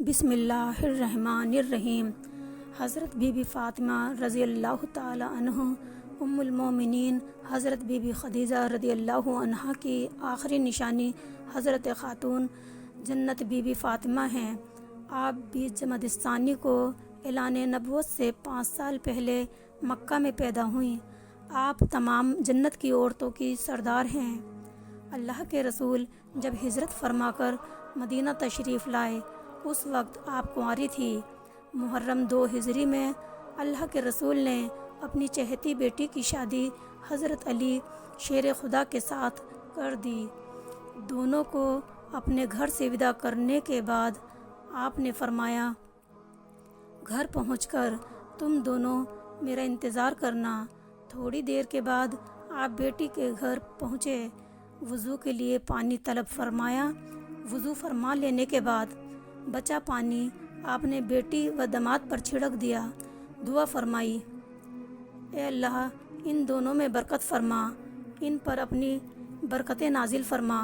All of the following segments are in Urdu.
بسم اللہ الرحمن الرحیم۔ حضرت بی بی فاطمہ رضی اللہ تعالی عنہ ام المومنین حضرت بی بی خدیجہ رضی اللہ عنہا کی آخری نشانی حضرت خاتون جنت بی بی فاطمہ ہیں۔ آپ 20 جمادی الثانی کو اعلان نبوت سے 5 سال پہلے مکہ میں پیدا ہوئیں۔ آپ تمام جنت کی عورتوں کی سردار ہیں۔ اللہ کے رسول جب ہجرت فرما کر مدینہ تشریف لائے اس وقت آپ کنواری تھی۔ محرم 2 ہجری میں اللہ کے رسول نے اپنی چہیتی بیٹی کی شادی حضرت علی شیر خدا کے ساتھ کر دی۔ دونوں کو اپنے گھر سے ودا کرنے کے بعد آپ نے فرمایا، گھر پہنچ کر تم دونوں میرا انتظار کرنا۔ تھوڑی دیر کے بعد آپ بیٹی کے گھر پہنچے، وضو کے لیے پانی طلب فرمایا۔ وضو فرما لینے کے بعد بچا پانی آپ نے بیٹی و داماد پر چھڑک دیا۔ دعا فرمائی، اے اللہ ان دونوں میں برکت فرما، ان پر اپنی برکتیں نازل فرما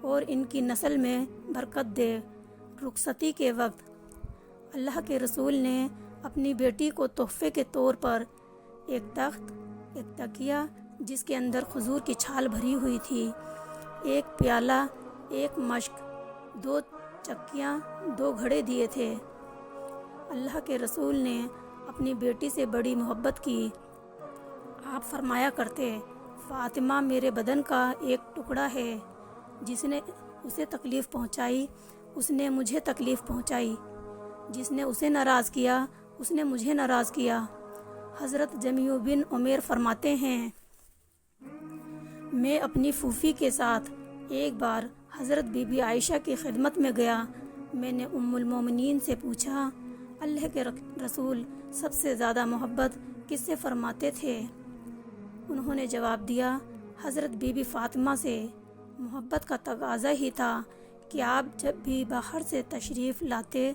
اور ان کی نسل میں برکت دے۔ رخصتی کے وقت اللہ کے رسول نے اپنی بیٹی کو تحفے کے طور پر ایک تخت، ایک تکیہ جس کے اندر کھجور کی چھال بھری ہوئی تھی، ایک پیالہ، ایک مشک، 2 چکیاں، 2 گھڑے دیے تھے۔ اللہ کے رسول نے اپنی بیٹی سے بڑی محبت کی۔ آپ فرمایا کرتے، فاطمہ میرے بدن کا ایک ٹکڑا ہے، جس نے اسے تکلیف پہنچائی اس نے مجھے تکلیف پہنچائی، جس نے اسے ناراض کیا اس نے مجھے ناراض کیا۔ حضرت جمیع بن عمیر فرماتے ہیں، میں اپنی پھوپھی کے ساتھ ایک بار حضرت بی بی عائشہ کی خدمت میں گیا۔ میں نے ام المومنین سے پوچھا، اللہ کے رسول سب سے زیادہ محبت کس سے فرماتے تھے؟ انہوں نے جواب دیا، حضرت بی بی فاطمہ سے۔ محبت کا تقاضا ہی تھا کہ آپ جب بھی باہر سے تشریف لاتے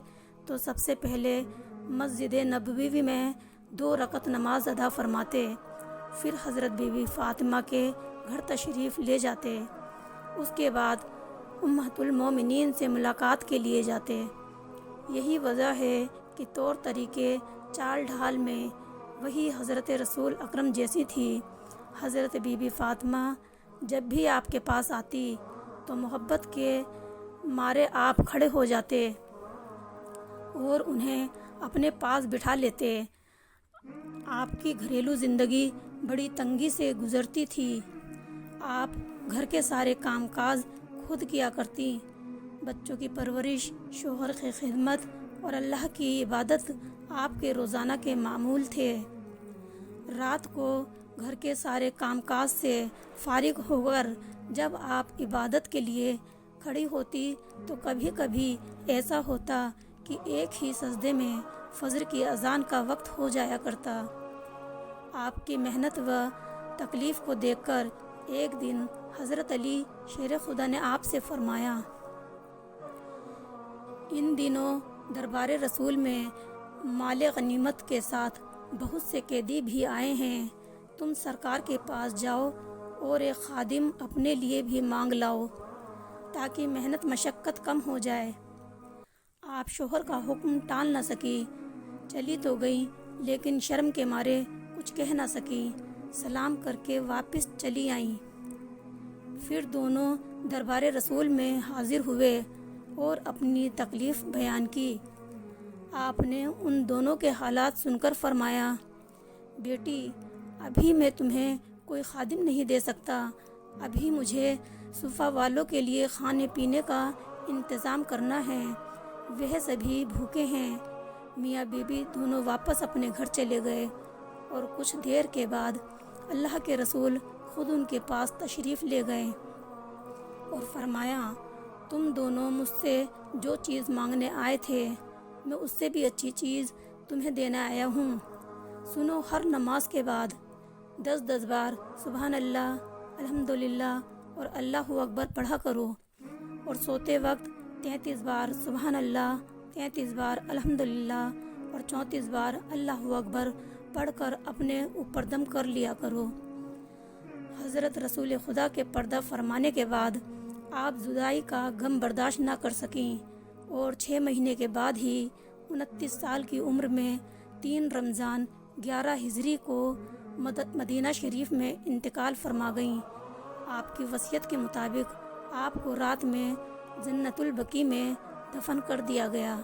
تو سب سے پہلے مسجد نبوی میں 2 رکعت نماز ادا فرماتے، پھر حضرت بی بی فاطمہ کے گھر تشریف لے جاتے، اس کے بعد امہات المومنین سے ملاقات کے لیے جاتے۔ یہی وجہ ہے کہ طور طریقے، چال ڈھال میں وہی حضرت رسول اکرم جیسی تھی۔ حضرت بی بی فاطمہ جب بھی آپ کے پاس آتی تو محبت کے مارے آپ کھڑے ہو جاتے اور انہیں اپنے پاس بٹھا لیتے۔ آپ کی گھریلو زندگی بڑی تنگی سے گزرتی تھی۔ آپ گھر کے سارے کام کاج خود کیا کرتی، بچوں کی پرورش، شوہر کی خدمت اور اللہ کی عبادت آپ کے روزانہ کے معمول تھے۔ رات کو گھر کے سارے کام کاج سے فارغ ہو کر جب آپ عبادت کے لیے کھڑی ہوتی تو کبھی کبھی ایسا ہوتا کہ ایک ہی سجدے میں فجر کی اذان کا وقت ہو جایا کرتا۔ آپ کی محنت و تکلیف کو دیکھ کر ایک دن حضرت علی شیر خدا نے آپ سے فرمایا، ان دنوں دربار رسول میں مال غنیمت کے ساتھ بہت سے قیدی بھی آئے ہیں، تم سرکار کے پاس جاؤ اور ایک خادم اپنے لیے بھی مانگ لاؤ تاکہ محنت مشقت کم ہو جائے۔ آپ شوہر کا حکم ٹال نہ سکی، چلی تو گئی لیکن شرم کے مارے کچھ کہہ نہ سکی، سلام کر کے واپس چلی آئیں۔ پھر دونوں دربار رسول میں حاضر ہوئے اور اپنی تکلیف بیان کی۔ آپ نے ان دونوں کے حالات سن کر فرمایا، بیٹی ابھی میں تمہیں کوئی خادم نہیں دے سکتا، ابھی مجھے صفہ والوں کے لیے کھانے پینے کا انتظام کرنا ہے، وہ سبھی بھوکے ہیں۔ میاں بی بی دونوں واپس اپنے گھر چلے گئے اور کچھ دیر کے بعد اللہ کے رسول خود ان کے پاس تشریف لے گئے اور فرمایا، تم دونوں مجھ سے جو چیز مانگنے آئے تھے میں اس سے بھی اچھی چیز تمہیں دینے آیا ہوں۔ سنو، ہر نماز کے بعد 10 بار سبحان اللہ، الحمدللہ اور اللہ اکبر پڑھا کرو، اور سوتے وقت 33 بار سبحان اللہ، 33 بار الحمدللہ اور 34 بار اللہ اکبر پڑھ کر اپنے اوپر دم کر لیا کرو۔ حضرت رسول خدا کے پردہ فرمانے کے بعد آپ جدائی کا غم برداشت نہ کر سکیں اور 6 مہینے کے بعد ہی 29 سال کی عمر میں 3 رمضان 11 ہجری کو مدینہ شریف میں انتقال فرما گئیں۔ آپ کی وصیت کے مطابق آپ کو رات میں جنت البقیع میں دفن کر دیا گیا۔